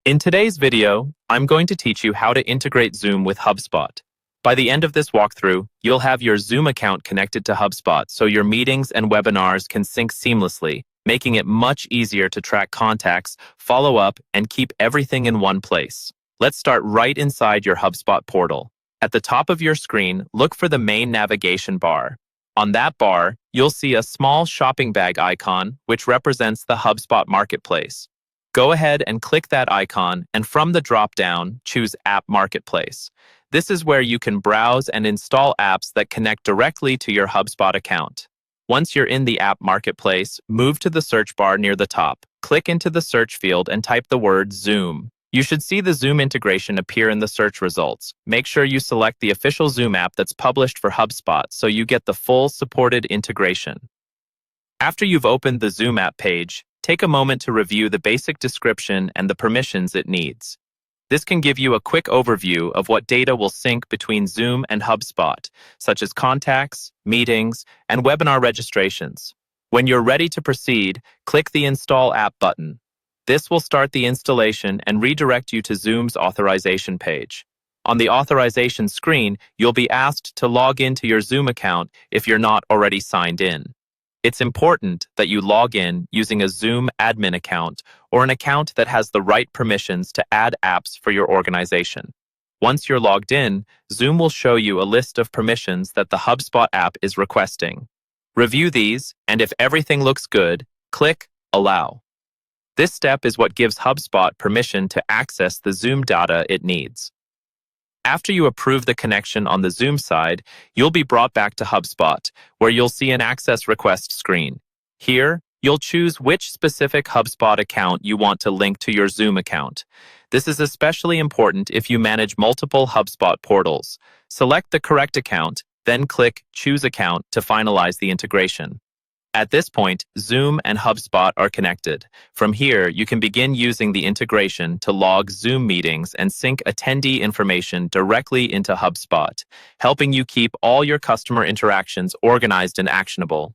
In today's video, I'm going to teach you how to integrate Zoom with Hubspot. By the end of this walkthrough, you'll have your Zoom account connected to Hubspot so your meetings and webinars can sync seamlessly, making it much easier to track contacts, follow up, and keep everything in one place. Let's start right inside your Hubspot portal. At the top of your screen, look for the main navigation bar. On that bar, you'll see a small shopping bag icon, which represents the Hubspot marketplace. Go ahead and click that icon, and from the drop-down, choose App Marketplace. This is where you can browse and install apps that connect directly to your Hubspot account. Once you're in the App Marketplace, move to the search bar near the top. Click into the search field and type the word Zoom. You should see the Zoom integration appear in the search results. Make sure you select the official Zoom app that's published for Hubspot so you get the full supported integration. After you've opened the Zoom app page, take a moment to review the basic description and the permissions it needs. This can give you a quick overview of what data will sync between Zoom and Hubspot, such as contacts, meetings, and webinar registrations. When you're ready to proceed, click the Install App button. This will start the installation and redirect you to Zoom's authorization page. On the authorization screen, you'll be asked to log into your Zoom account if you're not already signed in. It's important that you log in using a Zoom admin account or an account that has the right permissions to add apps for your organization. Once you're logged in, Zoom will show you a list of permissions that the Hubspot app is requesting. Review these, and if everything looks good, click Allow. This step is what gives Hubspot permission to access the Zoom data it needs. After you approve the connection on the Zoom side, you'll be brought back to Hubspot, where you'll see an access request screen. Here, you'll choose which specific Hubspot account you want to link to your Zoom account. This is especially important if you manage multiple Hubspot portals. Select the correct account, then click Choose Account to finalize the integration. At this point, Zoom and Hubspot are connected. From here, you can begin using the integration to log Zoom meetings and sync attendee information directly into Hubspot, helping you keep all your customer interactions organized and actionable.